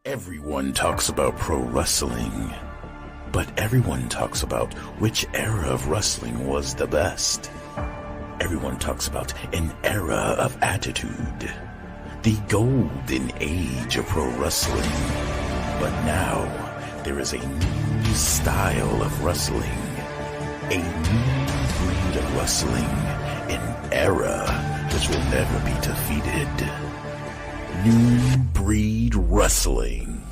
Everyone talks about pro wrestling, but everyone talks about which era of wrestling was the best. Everyone talks about an era of attitude, the golden age of pro wrestling. But now, there is a new style of wrestling, a new breed of wrestling, an era which will never be defeated. New breed wrestling.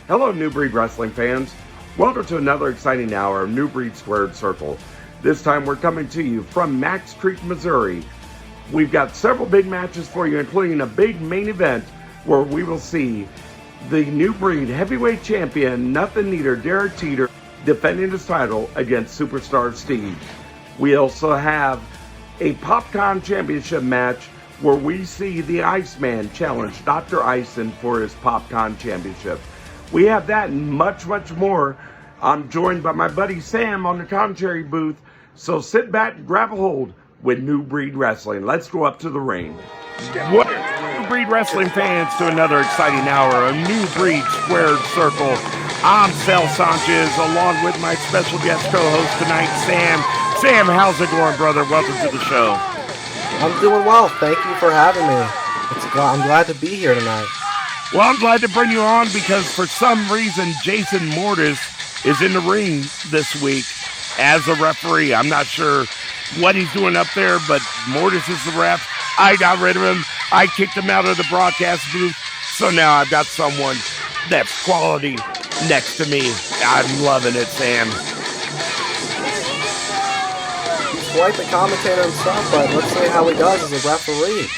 Hello, New Breed Wrestling fans. Welcome to another exciting hour of New Breed Squared Circle. This time we're coming to you from Mack Creek, Missouri. We've got several big matches for you, including a big main event where we will see the New Breed Heavyweight Champion, Nothing Neater, Derek Teeter, defending his title against Superstar Steve. We also have a PopCon Championship match where we see the Iceman challenge Dr. Ison for his PopCon Championship. We have that and much, much more. I'm joined by my buddy Sam on the commentary booth. So sit back and grab a hold with New Breed Wrestling. Let's go up to the ring. Welcome, New Breed Wrestling fans, to another exciting hour of New Breed Squared Circle. I'm Sal Sanchez, along with my special guest co-host tonight, Sam. Sam, how's it going, brother? Welcome to the show. I'm doing well. Thank you for having me. I'm glad to be here tonight. Well, I'm glad to bring you on because for some reason Jason Mortis is in the ring this week as a referee. I'm not sure what he's doing up there, but Mortis is the ref. I got rid of him. I kicked him out of the broadcast booth. So now I've got someone that's quality next to me. I'm loving it, Sam. He's quite the commentator himself, but let's see how he does as a referee.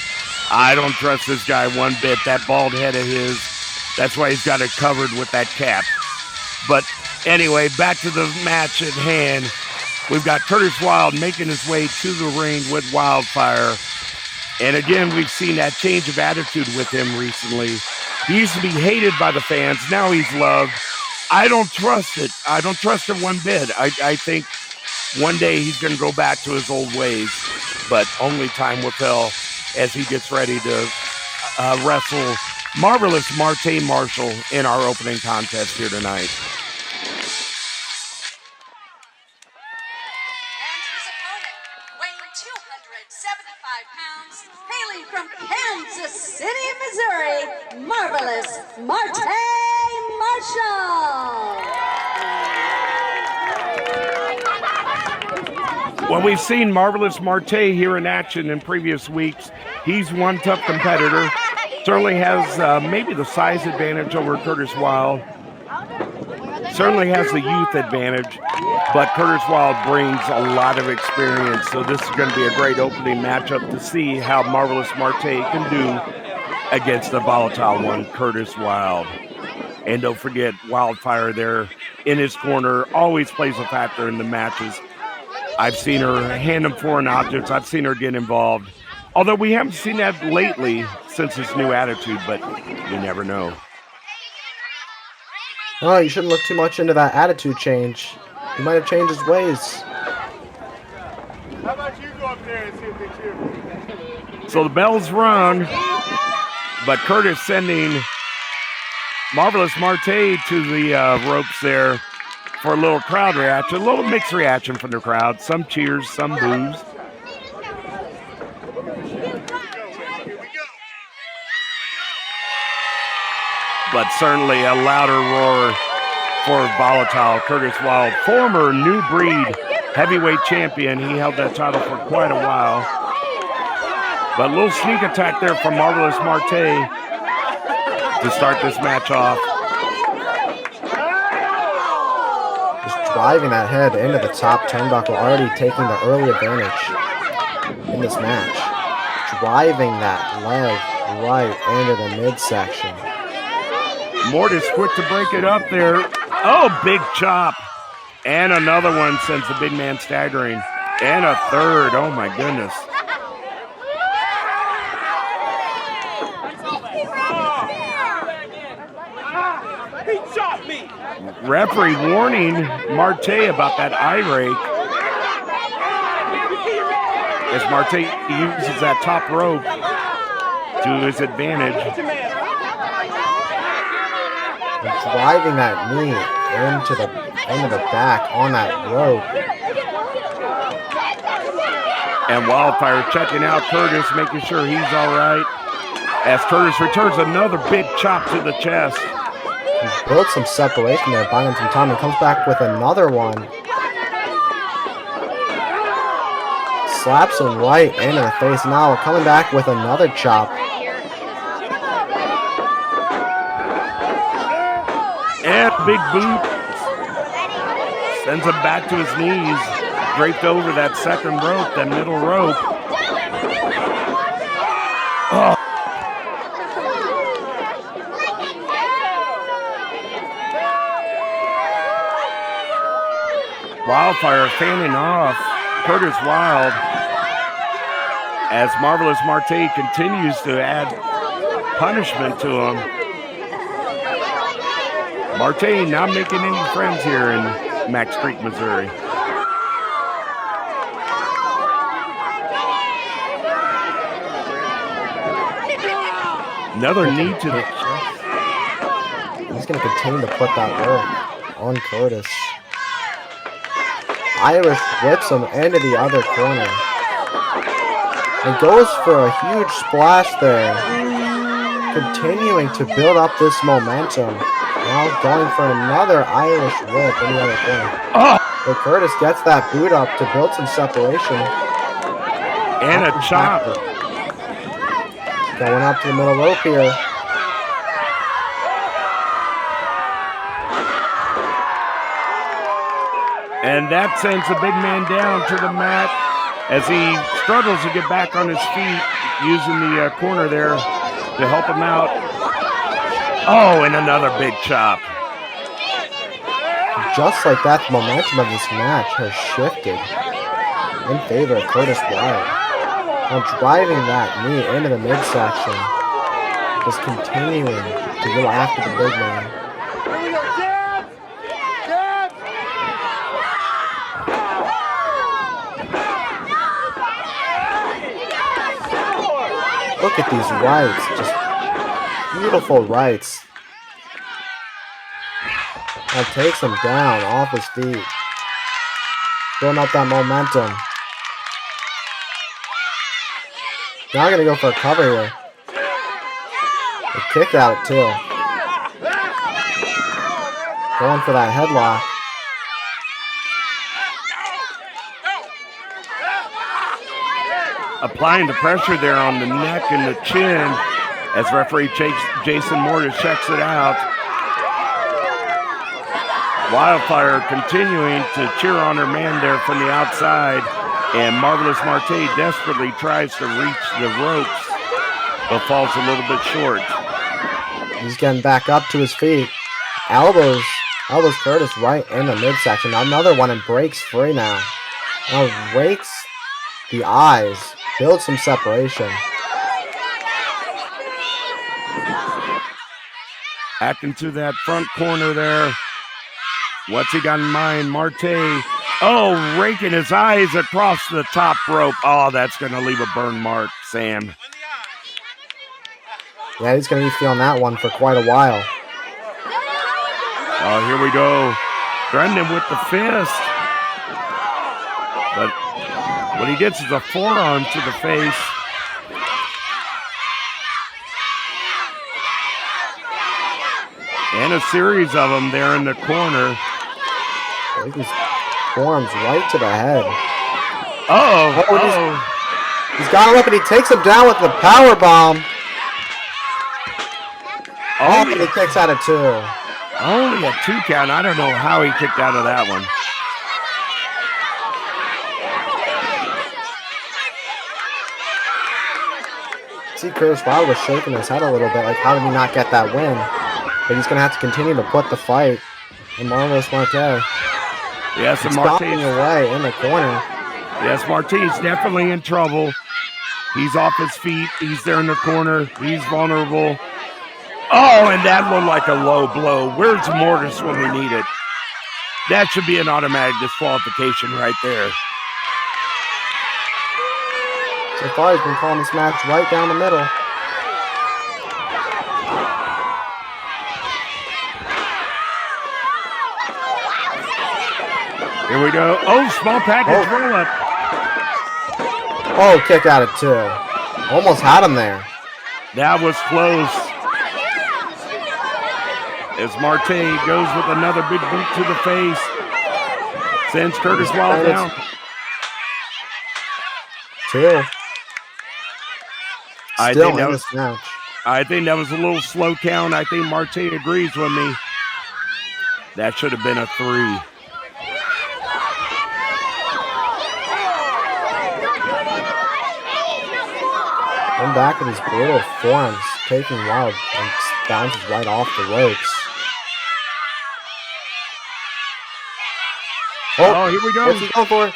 I don't trust this guy one bit. That bald head of his, that's why he's got it covered with that cap. But anyway, back to the match at hand. We've got Curtis Wild making his way to the ring with Wildfire. And again, we've seen that change of attitude with him recently. He used to be hated by the fans. Now he's loved. I don't trust it. I don't trust it one bit. I think one day he's going to go back to his old ways. But only time will tell as he gets ready to wrestle Marvelous Marte Marshall in our opening contest here tonight. And his opponent, weighing 275 pounds, hailing from Kansas City, Missouri, Marvelous Marte Marshall. Well, we've seen Marvelous Marte here in action in previous weeks. He's one tough competitor. Certainly has maybe the size advantage over Curtis Wild. Certainly has the youth advantage, but Curtis Wild brings a lot of experience. So this is going to be a great opening matchup to see how Marvelous Marte can do against the volatile one, Curtis Wild. And don't forget, Wildfire there in his corner always plays a factor in the matches. I've seen her hand him foreign objects. I've seen her get involved. Although we haven't seen that lately since his new attitude, but you never know. No, you shouldn't look too much into that attitude change. He might have changed his ways. How about you go up there and see if they cheer? So the bell's rung, but Curtis sending Marvelous Marte to the ropes there for a little crowd reaction, a little mixed reaction from the crowd. Some cheers, some boos. But certainly a louder roar for volatile Curtis Wild, former New Breed heavyweight champion. He held that title for quite a while. But a little sneak attack there from Marvelous Marte to start this match off. Just driving that head into the top turnbuckle, already taking the early advantage in this match. Driving that leg right into the midsection. Mortis quick to break it up there. Oh, big chop. And another one sends the big man staggering. And a third. Oh, my goodness. He shot me. Referee warning Marte about that eye rake. As Marte uses that top rope to his advantage. Driving that knee into the back on that rope. And Wildfire checking out Curtis, making sure he's all right. As Curtis returns another big chop to the chest. He's built some separation there, buying him some time, and comes back with another one. Slaps him right into the face. Now coming back with another chop. And big boot. Sends him back to his knees. Draped over that second rope, that middle rope. Oh. Wildfire fanning off Curtis Wild as Marvelous Marte continues to add punishment to him. Marte not making any friends here in Mack Creek, Missouri. Another knee to the chest. He's going to continue to put that work on Curtis. Irish whips him into the other corner. And goes for a huge splash there. Continuing to build up this momentum. Now going for another Irish whip in the other corner. Oh. But Curtis gets that boot up to build some separation. And a chop. Going up to the middle rope here. And that sends the big man down to the mat as he struggles to get back on his feet, using the corner there to help him out. Oh, and another big chop. Just like that, the momentum of this match has shifted in favor of Curtis Wild. Now driving that knee into the midsection, just continuing to go after the big man. Look at these rights, just beautiful rights. That takes him down off his feet. Building up that momentum. Now gonna go for a cover here. A kick out too. Going for that headlock. Applying the pressure there on the neck and the chin as referee Jason Mortis checks it out. Wildfire continuing to cheer on her man there from the outside, and Marvelous Marte desperately tries to reach the ropes, but falls a little bit short. He's getting back up to his feet. Elbows Curtis right in the midsection. Another one, and breaks free now. Now rakes the eyes. Build some separation. Back into that front corner there. What's he got in mind? Marte. Oh, raking his eyes across the top rope. Oh, that's going to leave a burn mark, Sam. Yeah, he's going to be feeling that one for quite a while. Oh, here we go. Brendan with the fist. But what he gets is a forearm to the face. And a series of them there in the corner. I think he's forearms right to the head. Oh, He's got him up and he takes him down with the power bomb. Oh, and he kicks out of 2. Only a 2 count. I don't know how he kicked out of that one. See, Curtis Wild was shaking his head a little bit, like how did he not get that win? But he's going to have to continue to put the fight. And Marvelous Marte. Yes, and stopping away in the corner. Yes, Marte's definitely in trouble. He's off his feet. He's there in the corner. He's vulnerable. Oh, and that looked like a low blow. Where's Mortis when we need it? That should be an automatic disqualification right there. So far, he's been calling this match right down the middle. Here we go. Oh, small package roll up. Oh, kick out of 2. Almost had him there. That was close. As Marte goes with another big boot to the face. Sends Curtis Wild down. 2. I think that was a little slow count. I think Marte agrees with me. That should have been a 3. One back of his brutal forms, taking Wild and bounces right off the ropes. Oh, here we go. What's he going for?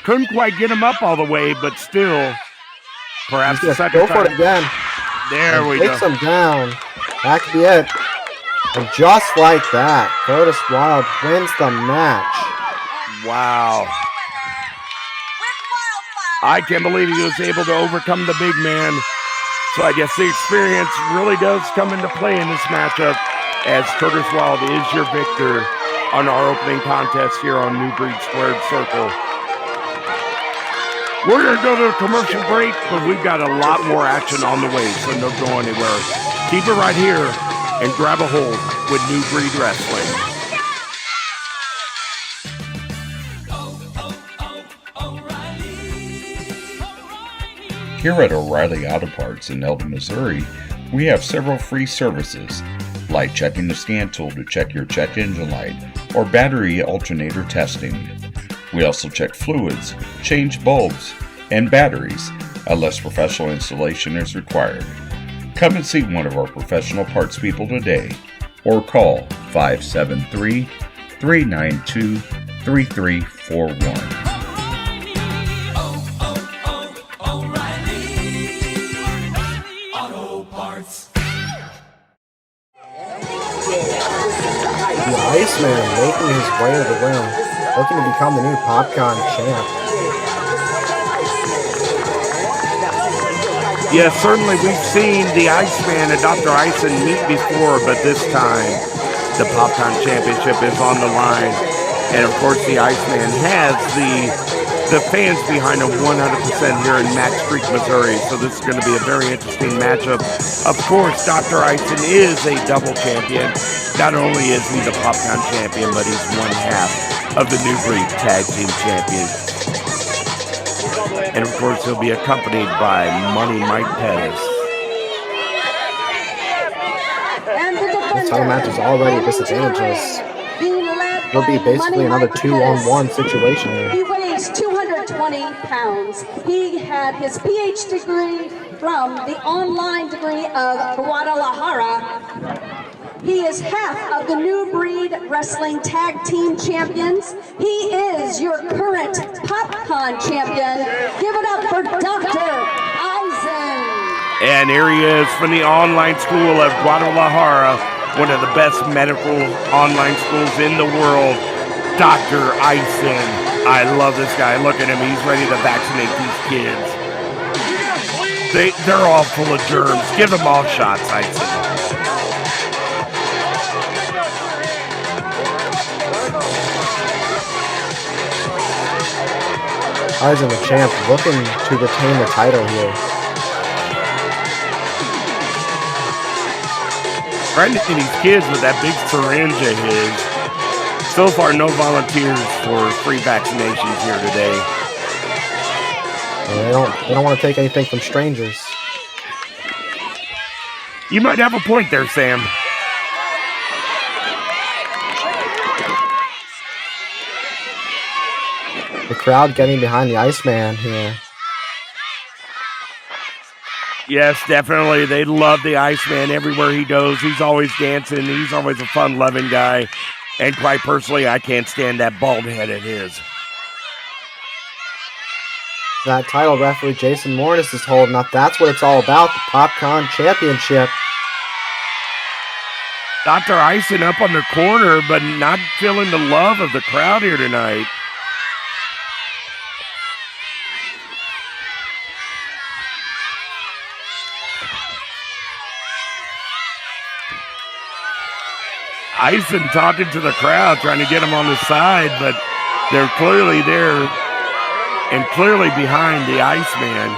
Couldn't quite get him up all the way, but still, perhaps the second go for it again. There we go. Takes him down. That could be it. And just like that, Curtis Wild wins the match. Wow. I can't believe he was able to overcome the big man. So I guess the experience really does come into play in this matchup, as Curtis Wild is your victor on our opening contest here on New Breed Squared Circle. We're going to go to a commercial break, but we've got a lot more action on the way, so don't go anywhere. Keep it right here and grab a hold with New Breed Wrestling. Here at O'Reilly Auto Parts in Eldon, Missouri, we have several free services, like checking the scan tool to check your check engine light or battery alternator testing. We also check fluids, change bulbs, and batteries, unless professional installation is required. Come and see one of our professional parts people today, or call 573-392-3341. The Iceman making his way to the ring, looking to become the new PopCon champ. Yes, certainly we've seen the Iceman and Dr. Ison meet before, but this time the PopCon Championship is on the line. And of course the Iceman has the fans behind him 100% here in Mack Creek, Missouri. So this is going to be a very interesting matchup. Of course, Dr. Ison is a double champion. Not only is he the PopCon champion, but he's one half of the New Breed Tag Team Champions. And of course, he'll be accompanied by Money Mike Pettis. This title match is already disadvantageous. It'll be basically another 2-on-1 situation here. He weighs 220 pounds. He had his PhD degree from the online degree of Guadalajara. He is half of the New Breed Wrestling Tag Team Champions. He is your current PopCon champion. Give it up for Dr. Ison. And here he is from the online school of Guadalajara, one of the best medical online schools in the world, Dr. Ison. I love this guy. Look at him. He's ready to vaccinate these kids. They're all full of germs. Give them all shots, Ison. Ison, the champ, looking to retain the title here. Trying to see these kids with that big syringe of his. So far, no volunteers for free vaccinations here today. Well, they don't want to take anything from strangers. You might have a point there, Sam. The crowd getting behind the Iceman here. Yes, definitely. They love the Iceman everywhere he goes. He's always dancing. He's always a fun-loving guy. And quite personally, I can't stand that bald head of his. That title referee Jason Morris is holding up. That's what it's all about, the PopCon Championship. Dr. Ison up on the corner, but not feeling the love of the crowd here tonight. Ison talking to the crowd, trying to get them on the side, but they're clearly there and clearly behind the Iceman.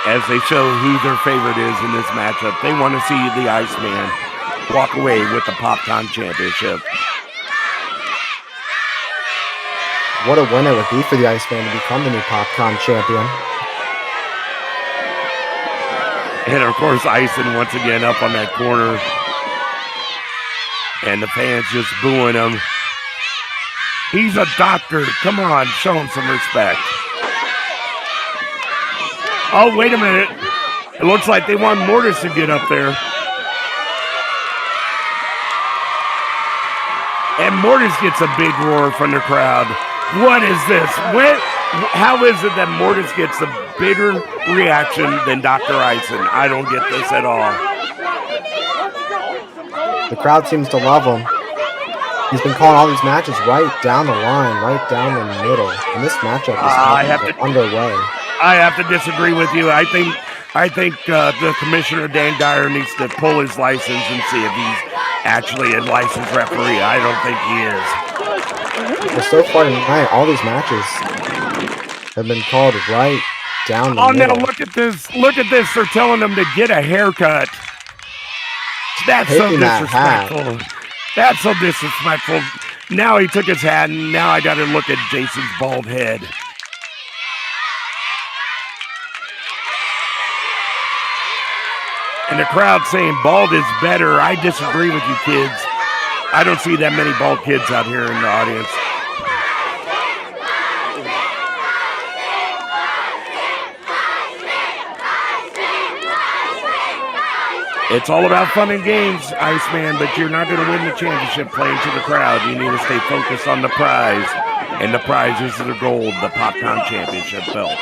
As they show who their favorite is in this matchup. They want to see the Iceman walk away with the PopCon Championship. What a win it would be for the Iceman to become the new PopCon champion. And of course, Ison once again up on that corner. And the fans just booing him. He's a doctor. Come on, show him some respect. Oh, wait a minute. It looks like they want Mortis to get up there. And Mortis gets a big roar from the crowd. What is this? How is it that Mortis gets a bigger reaction than Dr. Ison? I don't get this at all. The crowd seems to love him. He's been calling all these matches right down the line, right down the middle. And this matchup is underway. I have to disagree with you. I think the Commissioner Dan Dyer needs to pull his license and see if he's actually a licensed referee. I don't think he is. Well, so far tonight, all these matches have been called right down the middle. Now look at this. Look at this. They're telling him to get a haircut. That's so disrespectful. That's so disrespectful. Now he took his hat, and now I got to look at Jason's bald head. And the crowd saying bald is better. I disagree with you kids. I don't see that many bald kids out here in the audience. It's all about fun and games, Iceman, but you're not going to win the championship playing to the crowd. You need to stay focused on the prize. And the prize is the gold, the PopCon Championship belt.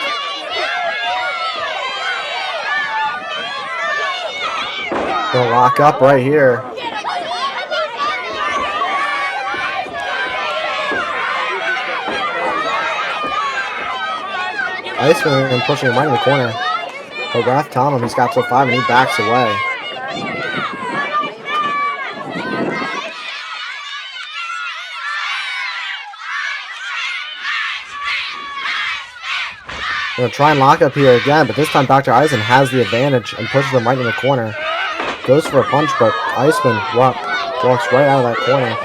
Gonna lock up right here. Iceman pushing him right in the corner. But Wrath telling him he's got till 5 and he backs away. Gonna try and lock up here again, but this time Dr. Ison has the advantage and pushes him right in the corner. Goes for a punch, but Iceman walks right out of that corner.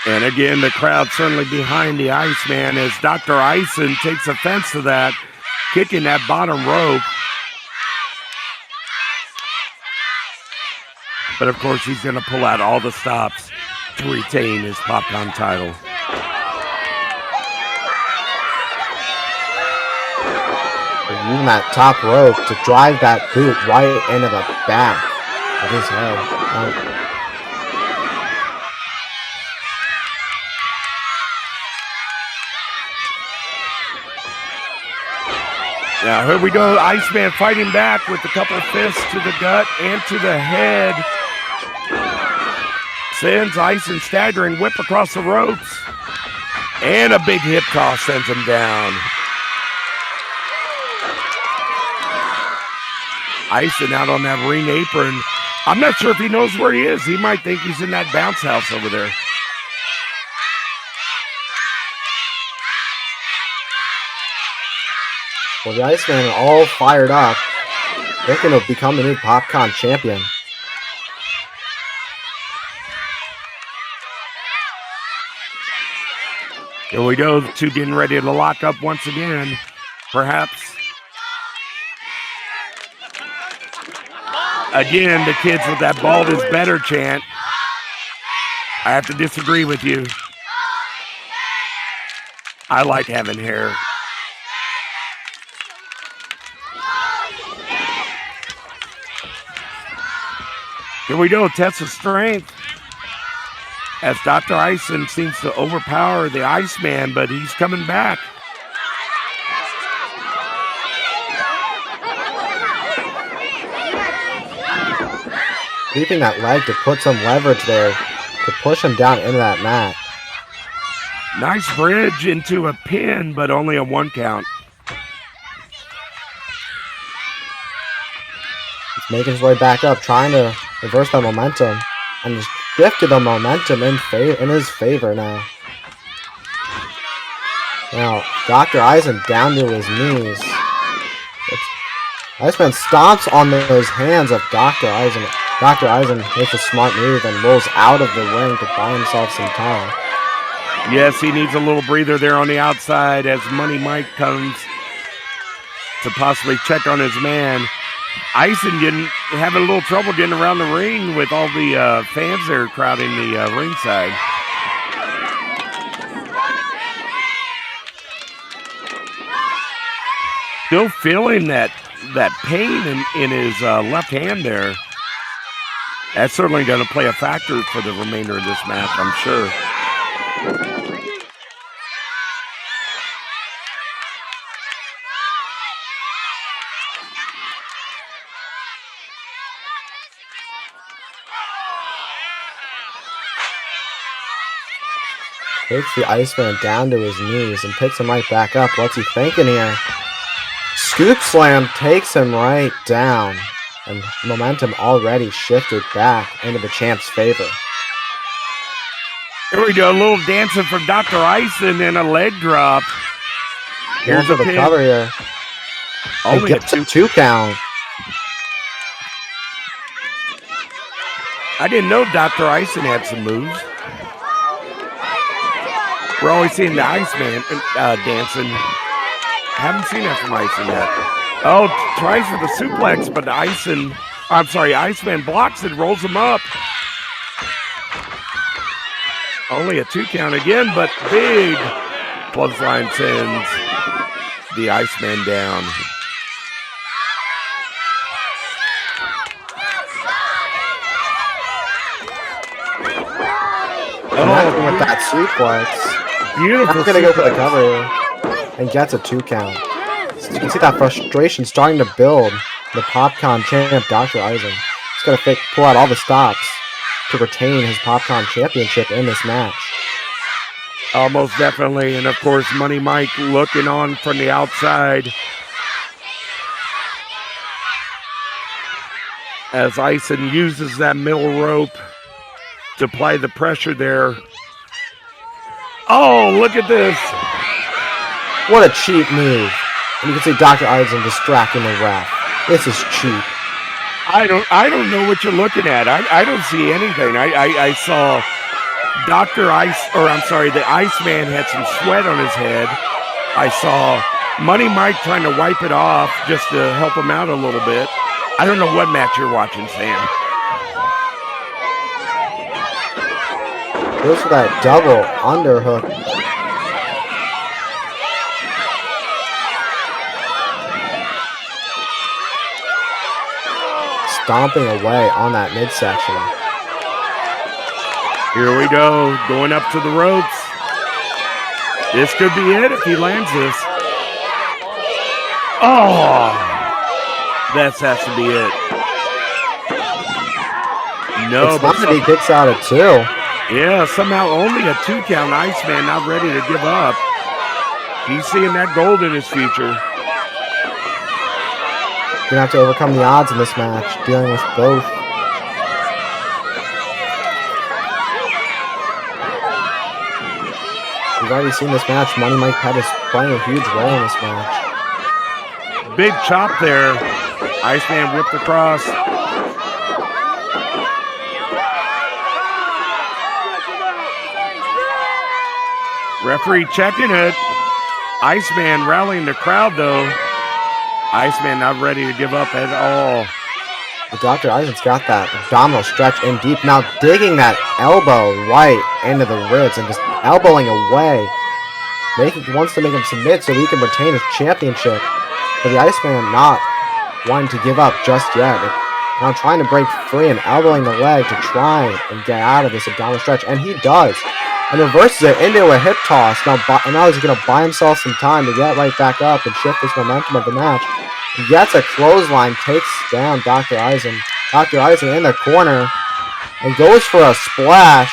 And again, the crowd certainly behind the Iceman as Dr. Ison takes offense to that, kicking that bottom rope. But of course, he's going to pull out all the stops to retain his PopCon title. Using that top rope to drive that boot right into the back of his head. Now here we go, Iceman fighting back with a couple of fists to the gut and to the head. Sends Ison staggering whip across the ropes. And a big hip toss sends him down. Ison out on that ring apron, I'm not sure if he knows where he is. He might think he's in that bounce house over there. Well, the Iceman are all fired up. They're going to become the new PopCon champion. Here we go. The two getting ready to lock up once again. Perhaps. Again, the kids with that bald is better chant. I have to disagree with you. I like having hair. Here we go, test of strength. As Dr. Ison seems to overpower the Iceman, but he's coming back. Keeping that leg to put some leverage there to push him down into that mat. Nice bridge into a pin, but only a 1 count. He's making his way back up, trying to reverse that momentum, and just shifted the momentum in his favor now. Now, Dr. Eisen down to his knees. Iceman stomps on those hands of Dr. Eisen. Dr. Eisen makes a smart move and rolls out of the ring to buy himself some time. Yes, he needs a little breather there on the outside as Money Mike comes to possibly check on his man. Eisen having a little trouble getting around the ring with all the fans there crowding the ringside. Still feeling that pain in his left hand there. That's certainly going to play a factor for the remainder of this match, I'm sure. Takes the Iceman down to his knees and picks him right back up. What's he thinking here? Scoop slam takes him right down. And momentum already shifted back into the champ's favor. Here we go, a little dancing from Dr. Eisen and a leg drop. Here's the cover here. Only gets a 2 count. I didn't know Dr. Eisen had some moves. We're always seeing the Iceman dancing. Haven't seen that from Eisen yet. Oh, tries for the suplex, but Iceman blocks it, rolls him up. Only a 2 count again, but big clothesline sends the Iceman down. Oh, with that suplex. Beautiful. He's going to go for the cover here and gets a 2 count. You can see that frustration starting to build. The PopCon champ, Dr. Eisen. He's going to pull out all the stops to retain his PopCon championship in this match. Most definitely. And, of course, Money Mike looking on from the outside as Eisen uses that middle rope to apply the pressure there. Oh, look at this. What a cheap move. And you can see Dr. Eisen distracting the ref. This is cheap. I don't know what you're looking at. I don't see anything. I saw the Iceman had some sweat on his head. I saw Money Mike trying to wipe it off just to help him out a little bit. I don't know what match you're watching, Sam. Goes for that double underhook. Stomping away on that midsection. Here we go, going up to the ropes. This could be it if he lands this. Oh, that has to be it. No, it's not that he kicks out at 2. Yeah, somehow only a 2 count. Iceman not ready to give up. He's seeing that gold in his future. Gonna have to overcome the odds in this match, dealing with both already seen this match. Money Mike Pettis playing a huge role in this match. Big chop there. Iceman whipped across. Referee checking it. Iceman rallying the crowd though. Iceman not ready to give up at all. Dr. Eisen's got that abdominal stretch in deep. Now digging that elbow right into the ribs and just elbowing away. Wants to make him submit so he can retain his championship. But the Iceman not wanting to give up just yet. Now trying to break free and elbowing the leg to try and get out of this abdominal stretch. And he does. And reverses it into a hip toss. Now he's going to buy himself some time to get right back up and shift this momentum of the match. He gets a clothesline, takes down Dr. Eisen. Dr. Eisen in the corner and goes for a splash.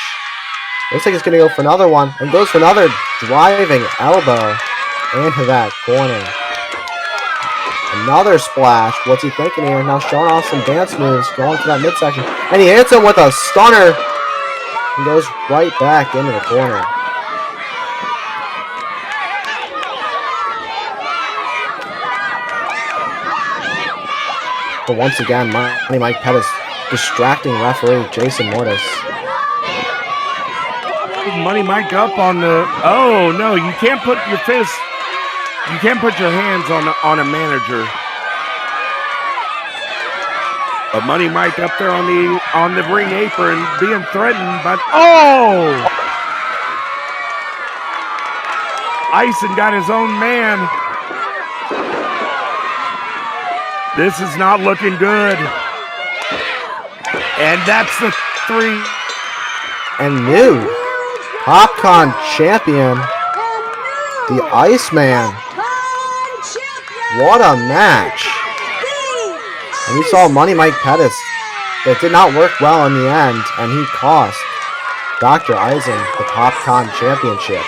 Looks like he's going to go for another one and goes for another driving elbow into that corner. Another splash. What's he thinking here? Now showing off some dance moves, going for that midsection. And he hits him with a stunner. He goes right back into the corner. But once again, Money Mike Pettis distracting referee Jason Mortis. Money Mike up on the... Oh, no, you can't put your fist... You can't put your hands on a manager. But Money Mike up there on the ring apron being threatened, but oh! Eisen got his own man. This is not looking good. And that's the 3. And new Popcorn champion, the Iceman. What a match. And we saw Money Mike Pettis. That did not work well in the end, and he cost Dr. Eisen the Popcorn Championship.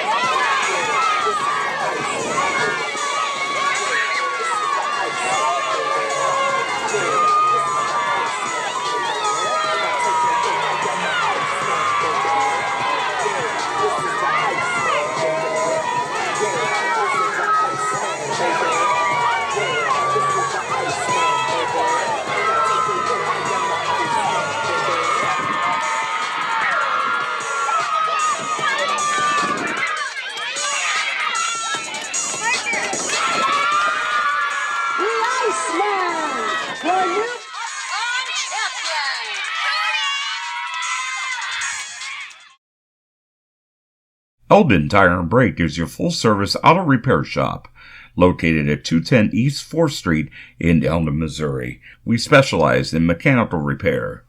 Eldon Tire and Brake is your full-service auto repair shop, located at 210 East 4th Street in Eldon, Missouri. We specialize in mechanical repair,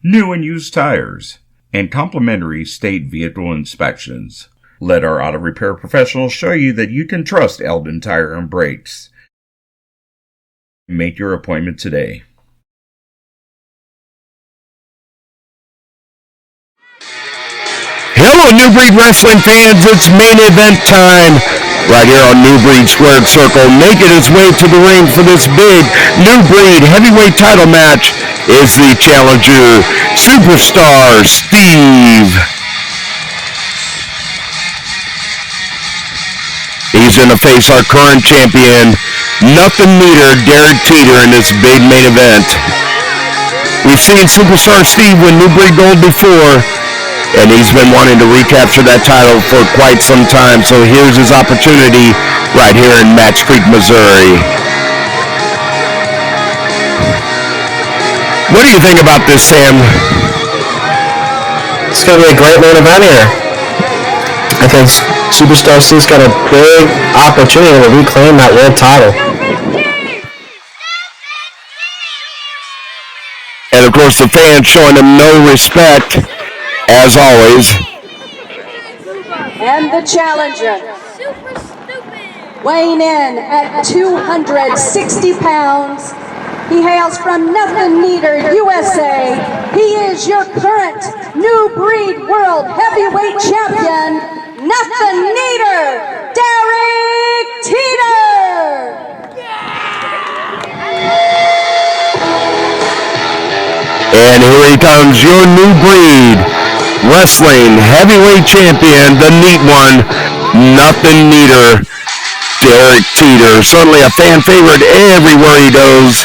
new and used tires, and complimentary state vehicle inspections. Let our auto repair professionals show you that you can trust Eldon Tire and Brakes. Make your appointment today. Hello, New Breed Wrestling fans. It's main event time right here on New Breed Squared Circle. Making his way to the ring for this big New Breed heavyweight title match is the challenger, Superstar Steve. He's going to face our current champion, nothing meter, Derek Teeter, in this big main event. We've seen Superstar Steve win New Breed Gold before, and he's been wanting to recapture that title for quite some time. So here's his opportunity right here in Mack Creek, Missouri. What do you think about this, Sam? It's going to be a great main event here. I think Superstar Steve's got a big opportunity to reclaim that world title. And of course the fans showing him no respect, as always. And the challenger, weighing in at 260 pounds, he hails from Nothing Meter, USA. He is your current New Breed World Heavyweight Champion, Nothing Meter, Derek Teeter. And here he comes, your New Breed Wrestling Heavyweight Champion, the neat one, nothing neater, Derek Teeter. Certainly a fan favorite everywhere he goes.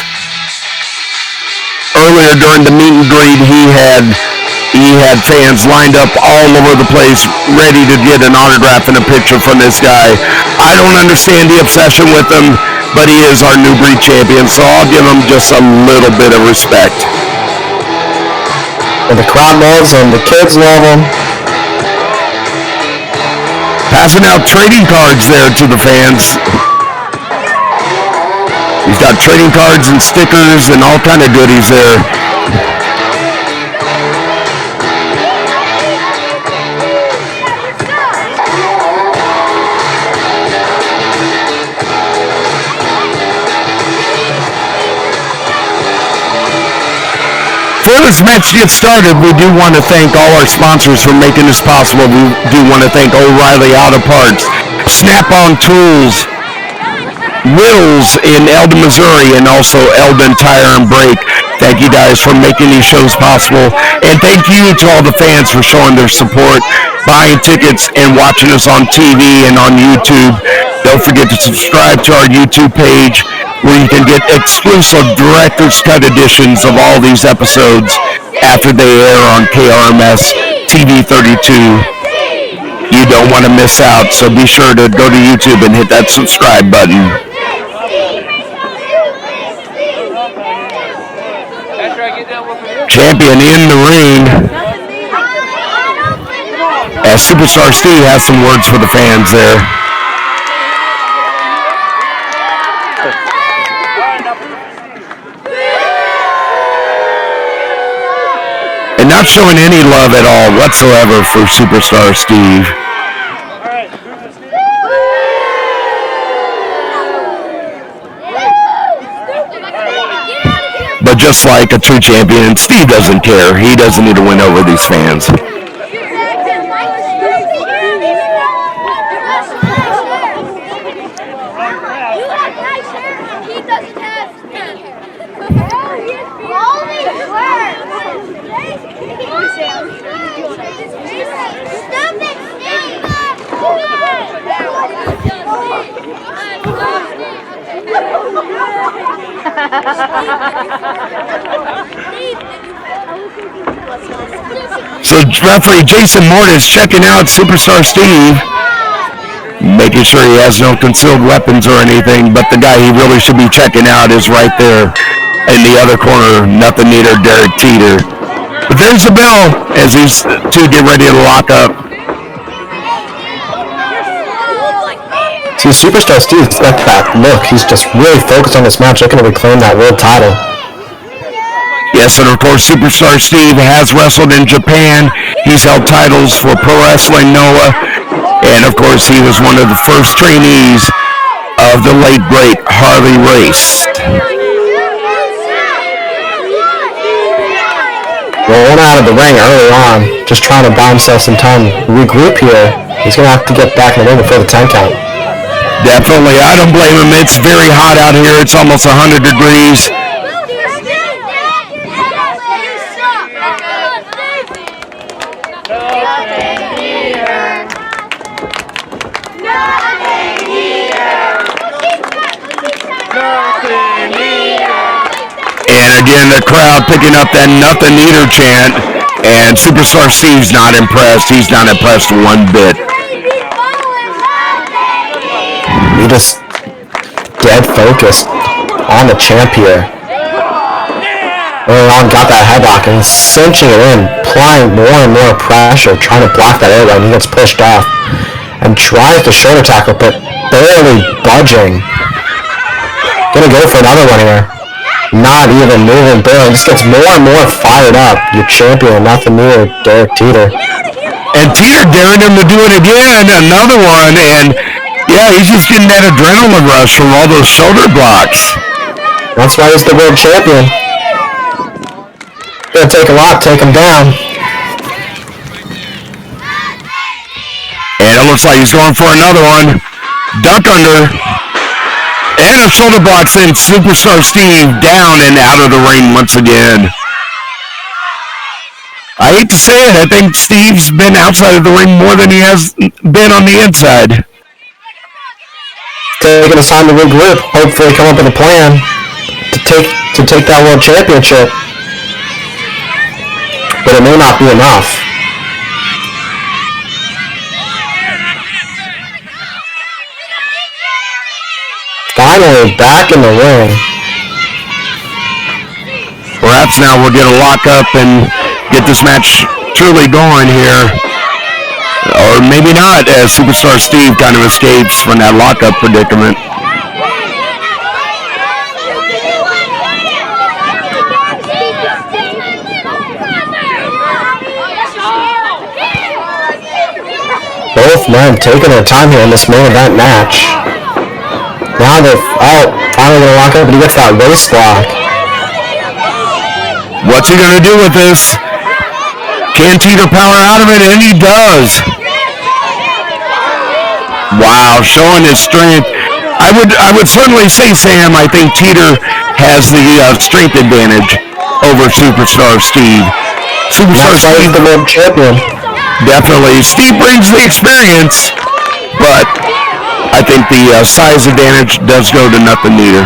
Earlier during the meet and greet, he had fans lined up all over the place ready to get an autograph and a picture from this guy. I don't understand the obsession with him, but he is our new breed champion, so I'll give him just a little bit of respect. And the crowd loves him, the kids love him. Passing out trading cards there to the fans. He's got trading cards and stickers and all kind of goodies there. Before this match gets started, we do want to thank all our sponsors for making this possible. We do want to thank O'Reilly Auto Parts, Snap-on Tools, Wills in Eldon, Missouri, and also Eldon Tire and Brake. Thank you guys for making these shows possible. And thank you to all the fans for showing their support, buying tickets, and watching us on TV and on YouTube. Don't forget to subscribe to our YouTube page, where you can get exclusive director's cut editions of all these episodes after they air on KRMS TV 32. You don't want to miss out, so be sure to go to YouTube and hit that subscribe button. Champion in the ring, as Superstar Steve has some words for the fans there. And not showing any love at all whatsoever for Superstar Steve. But just like a true champion, Steve doesn't care. He doesn't need to win over these fans. So referee Jason Mortis checking out Superstar Steve, making sure he has no concealed weapons or anything, but the guy he really should be checking out is right there in the other corner, nothing neater, Derek Teeter. But there's the bell as these two get ready to lock up. See, Superstar Steve's got that look. He's just really focused on this match, looking to reclaim that world title. Yes, and of course, Superstar Steve has wrestled in Japan. He's held titles for Pro Wrestling Noah. And of course, he was one of the first trainees of the late, great Harley Race. Rolling out of the ring early on, just trying to buy himself some time, regroup here. He's going to have to get back in the ring before the 10 count. Definitely, I don't blame him. It's very hot out here. It's almost 100 degrees. And again, the crowd picking up that nothing eater chant, and Superstar Steve's not impressed. He's not impressed one bit. He just dead focused on the champ here. Early on, got that headlock and cinching it in, applying more and more pressure, trying to block that airway, and he gets pushed off. And tries the shoulder tackle, but barely budging. Gonna go for another one here. Not even moving, barely. Just gets more and more fired up. Your champion, nothing new, Derek Teeter. And Teeter daring him to do it again, another one, and yeah, he's just getting that adrenaline rush from all those shoulder blocks. That's why he's the world champion. Gonna take a lot, take him down. And it looks like he's going for another one. Duck under. And a shoulder block sends Superstar Steve down and out of the ring once again. I hate to say it, I think Steve's been outside of the ring more than he has been on the inside. Taking us time to regroup, hopefully come up with a plan to take that world championship. But it may not be enough. Finally, back in the ring. Perhaps now we'll get a lockup and get this match truly going here. Or maybe not, as Superstar Steve kind of escapes from that lockup predicament. Both men taking their time here in this main event match. Now they're finally gonna lock up, and he gets that waist lock. What's he gonna do with this? Can Teeter power out of it? And he does. Wow, showing his strength. I would certainly say, Sam, I think Teeter has the strength advantage over Superstar Steve. Superstar Steve, the world champion. Definitely. Steve brings the experience, but I think the size advantage does go to nothing neither.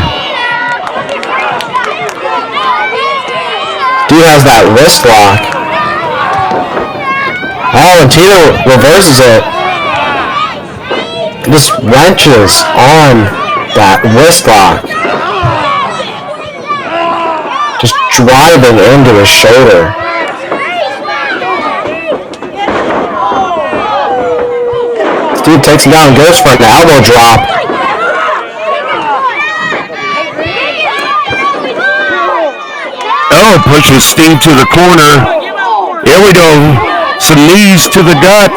Steve has that wrist lock. Oh, and Teeter reverses it. Just wrenches on that wrist lock. Just driving into his shoulder. Steve takes him down and goes for an elbow drop. Oh, pushes Steve to the corner. Here we go. Some knees to the gut.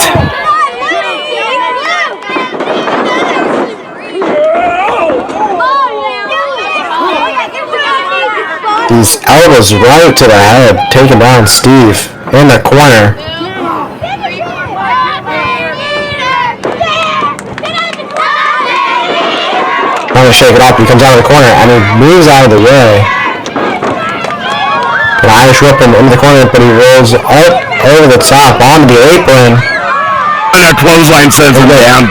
These elbows right to the head, taking down Steve in the corner. Trying to shake it off, he comes out of the corner and he moves out of the way. An Irish whip him into the corner, but he rolls up over the top onto the apron. And a clothesline sends him down.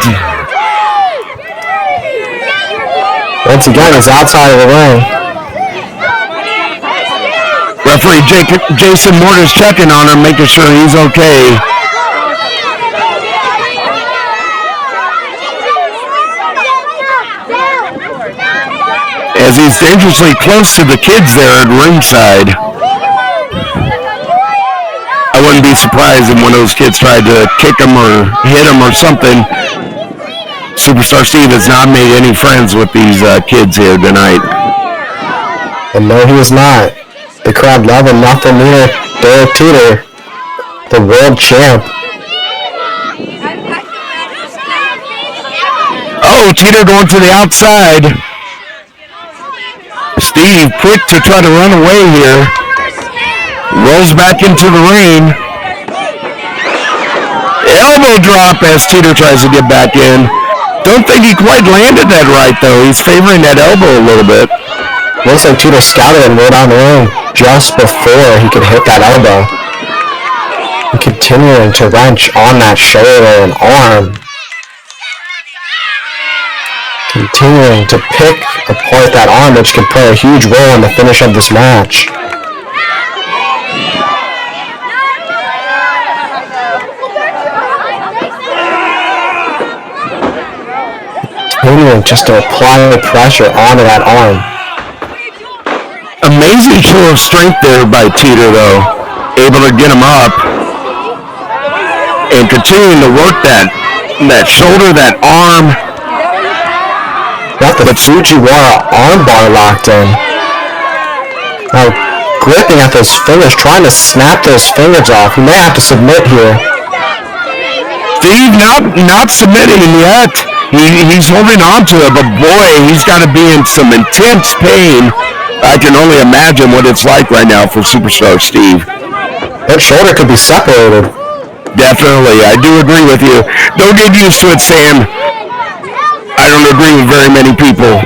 Once again, he's outside of the ring. Referee Jason Mortis checking on him, making sure he's okay. As he's dangerously close to the kids there at ringside. I wouldn't be surprised if one of those kids tried to kick him or hit him or something. Superstar Steve has not made any friends with these kids here tonight. And no, he is not. The crowd love him, nothing near Derek Teeter, the world champ. Oh, Teeter going to the outside. Steve quick to try to run away here. Rolls back into the ring. Elbow drop as Teeter tries to get back in. Don't think he quite landed that right, though. He's favoring that elbow a little bit. Looks like Teeter scouted him right on the ring just before he could hit that elbow. And continuing to wrench on that shoulder and arm. Continuing to pick apart that arm, which could play a huge role in the finish of this match. Continuing just to apply pressure onto that arm. Amazing show of strength there by Teeter, though. Able to get him up. And continuing to work that shoulder, that arm. Got the Fujiwara armbar locked in. Now gripping at those fingers, trying to snap those fingers off. He may have to submit here. Steve not submitting yet. He's holding on to it, but boy, he's got to be in some intense pain. I can only imagine what it's like right now for Superstar Steve. That shoulder could be separated. Definitely, I do agree with you. Don't get used to it, Sam. I don't agree with very many people,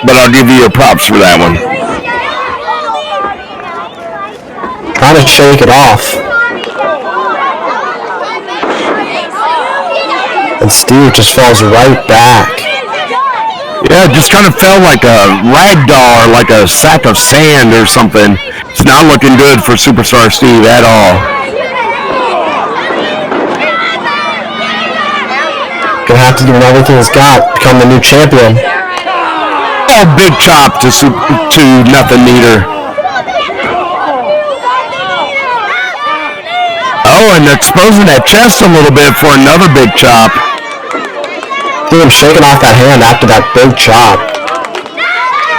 but I'll give you your props for that one. Trying to shake it off. And Steve just falls right back. Yeah, it just kind of felt like a rag doll or like a sack of sand or something. It's not looking good for Superstar Steve at all. Gonna have to give him everything he's got, become the new champion. Oh, big chop to Nothing Meter. Oh, and exposing that chest a little bit for another big chop. See him shaking off that hand after that big chop.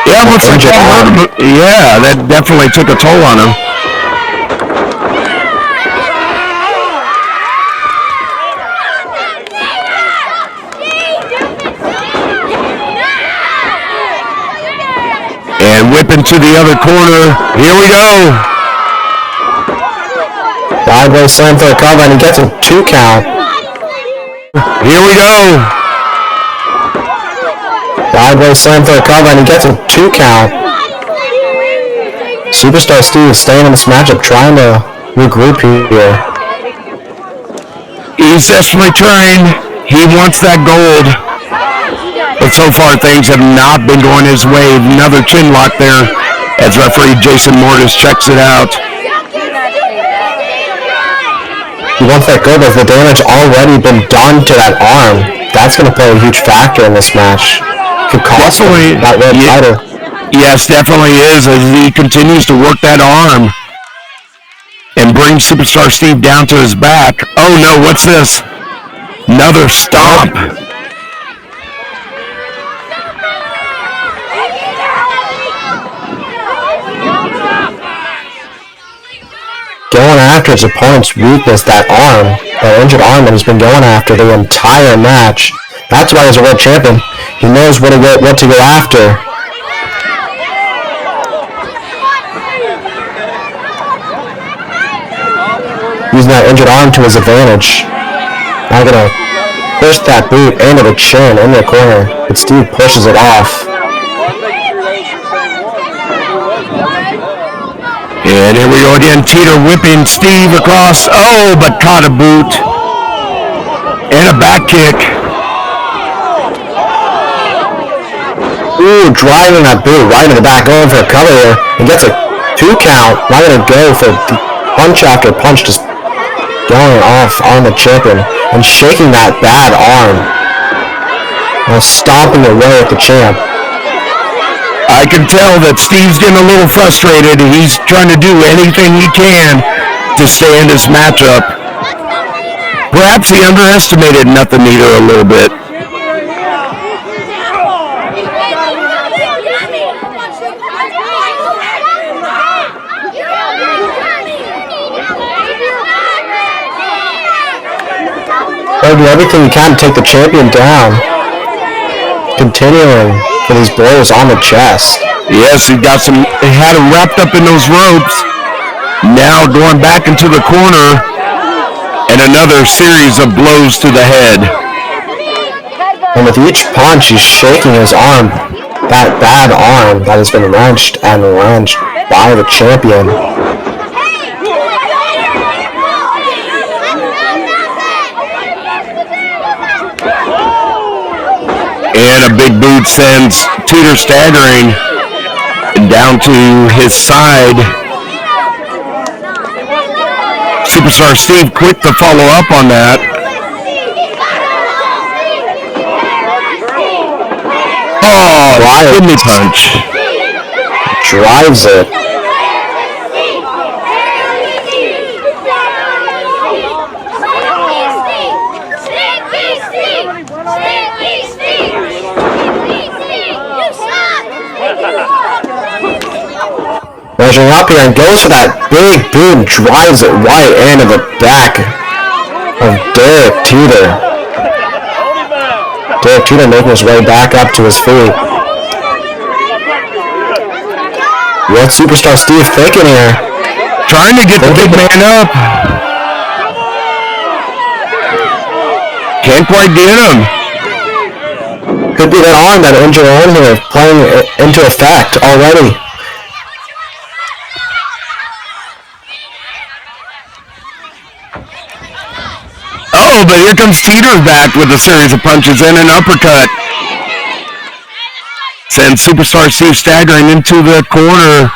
Yeah, looks like that definitely took a toll on him. And whipping to the other corner. Here we go. Sideways slam for a cover, and he gets a 2 count. Here we go. Sideways slam for a cover, and he gets a 2 count. Superstar Steve is staying in this matchup, trying to regroup here. He's desperately trying. He wants that gold. But so far things have not been going his way. Another chin lock there as referee Jason Mortis checks it out. He wants that gold, as the damage already been done to that arm. That's going to play a huge factor in this match. Could cost him that red title. Yes, definitely is, as he continues to work that arm and bring Superstar Steve down to his back. Oh no, what's this? Another stomp. Going after his opponent's weakness, that arm, that injured arm that he's been going after the entire match. That's why he's a world champion. He knows what to go after. Using that injured arm to his advantage. Now gonna push that boot into the chin in the corner, but Steve pushes it off. And here we go again, Teeter whipping Steve across. Oh, but caught a boot. And a back kick. Ooh, driving that boot right in the back, going for a cover here. And gets a 2 count. Not going to go for punch after punch, just going off on the champion. And shaking that bad arm. And stomping away at the champ. I can tell that Steve's getting a little frustrated. He's trying to do anything he can to stay in this matchup. Perhaps he underestimated Nothing Meter a little bit. They'll do everything he can to take the champion down. Continuing for these blows on the chest. Yes, he had him wrapped up in those ropes. Now going back into the corner, and another series of blows to the head. And with each punch, he's shaking his arm. That bad arm that has been wrenched and wrenched by the champion. And a big boot sends Teeter staggering down to his side. Superstar Steve quick to follow up on that. Oh, kidney punch. Drives it. Measuring up here and goes for that big boot, drives it right into the back of Derek Teeter. Derek Teeter making his way back up to his feet. What's Superstar Steve thinking here? Trying to get the big man up. Can't quite get him. Could be that arm, that injured arm here, playing into effect already. Oh, but here comes Teeter back with a series of punches and an uppercut. Sends Superstar Steve staggering into the corner.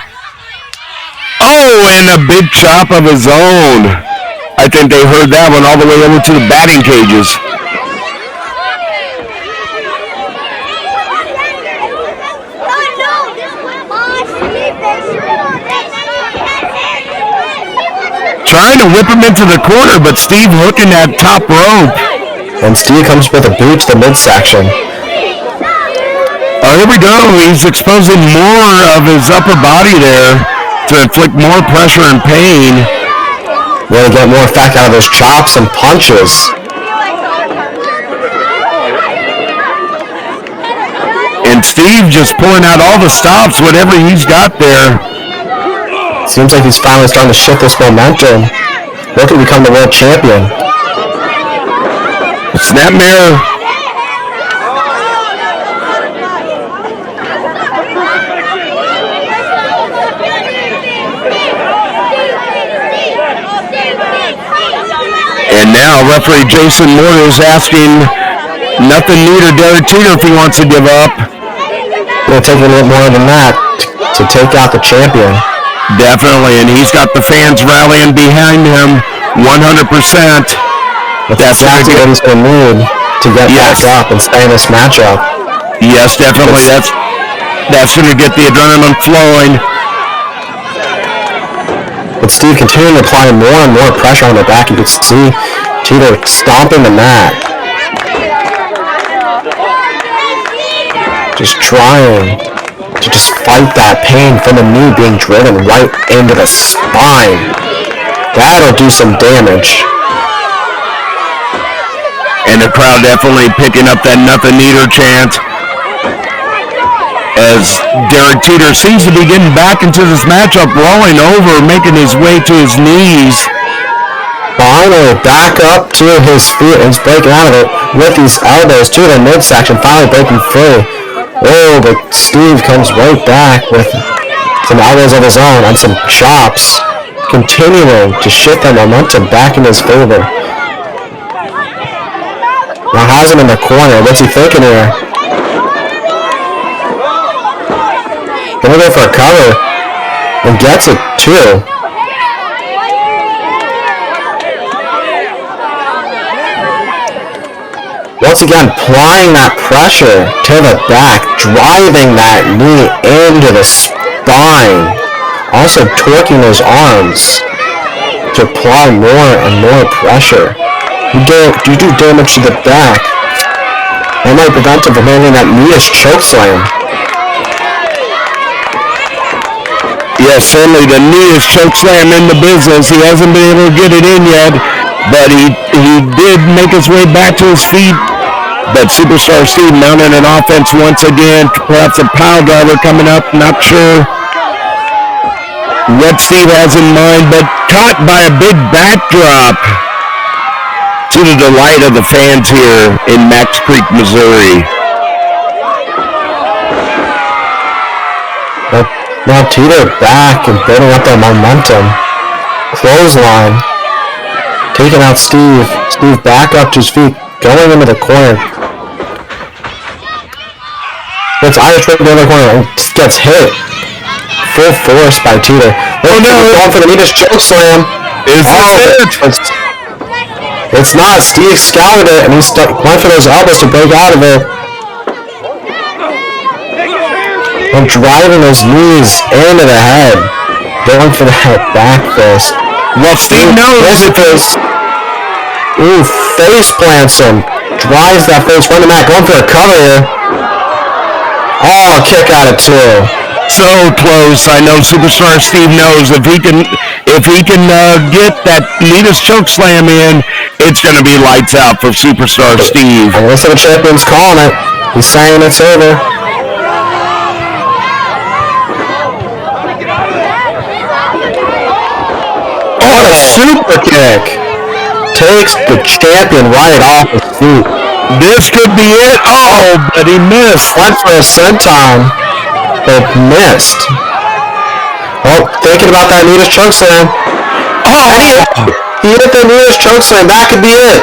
Oh, and a big chop of his own. I think they heard that one all the way over to the batting cages. Trying to whip him into the corner, but Steve hooking that top rope. And Steve comes with a boot to the midsection. Oh, here we go. He's exposing more of his upper body there to inflict more pressure and pain. Want to get more effect out of those chops and punches. And Steve just pulling out all the stops, whatever he's got there. Seems like he's finally starting to shift this momentum. Look to become the world champion. Snapmare. And now referee Jason Moore is asking Nothing Neater Derek Teeter if he wants to give up. It'll take a little more than that to take out the champion. Definitely, and he's got the fans rallying behind him 100%. That's exactly what he's going to need to get back up and stay in this matchup. Yes, definitely. That's going to get the adrenaline flowing. But Steve continuing to apply more and more pressure on the back. You could see Teeter stomping the mat. Just trying to just fight that pain from the knee being driven right into the spine. That'll do some damage. And the crowd definitely picking up that Nothing Neater chant as Derek Teeter seems to be getting back into this matchup, rolling over, making his way to his knees. Finally back up to his feet and he's breaking out of it with these elbows to the midsection, finally breaking free. Oh, but Steve comes right back with some elbows of his own and some chops, continuing to shift that momentum back in his favor. Now has him in the corner. What's he thinking here? Gonna go for a cover and gets it too. Once again, applying that pressure to the back, driving that knee into the spine. Also torquing those arms to apply more and more pressure. You do damage to the back. That might prevent him from landing that Midas chokeslam. Yes, certainly the neatest chokeslam in the business. He hasn't been able to get it in yet, but he did make his way back to his feet. But Superstar Steve mounting an offense once again. Perhaps a pile driver coming up. Not sure what Steve has in mind, but caught by a big backdrop to the delight of the fans here in Max Creek, Missouri. Now Teeter back and building up that momentum. Clothesline. Taking out Steve. Steve back up to his feet. Going into the corner. It's Irish right in the other corner and gets hit. Full force by Teeter. Oh no! Going for the Midas chokeslam. Is this it? It's not. Steve scouted it and he went for those elbows to break out of it. And driving those knees into the head. Going for that back fist. Well, Steve knows it is. Ooh, face plants him. Drives that face front of Mack. Going for a cover here. Oh, kick out of two. So close. I know Superstar Steve knows if he can get that Midas chokeslam in, it's going to be lights out for Superstar Steve. And listen to the champion's calling it. He's saying it's over. What a super kick. Takes the champion right off his feet. This could be it. Oh, but he missed. Went for a senton, but missed. Oh, thinking about that Midas chokeslam. Oh, he hit the Midas chokeslam. That could be it.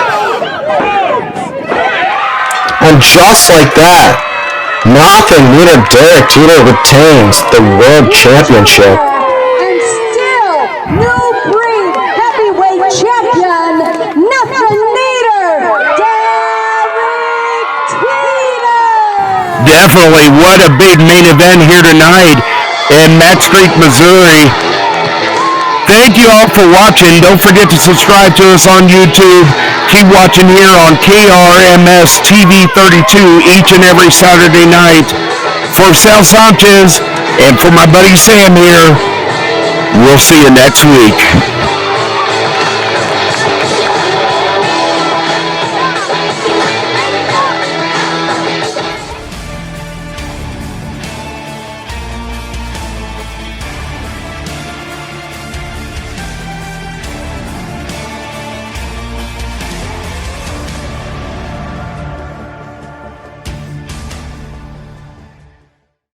And just like that, nothing meter Derek Teeter retains the World Championship. And still, New Breed Heavyweight Champion, nothing meter Derek Teeter. Definitely, what a big main event here tonight in Mack Street, Missouri. Thank you all for watching. Don't forget to subscribe to us on YouTube. Keep watching here on KRMS TV 32 each and every Saturday night. For Sal Sanchez and for my buddy Sam here, we'll see you next week.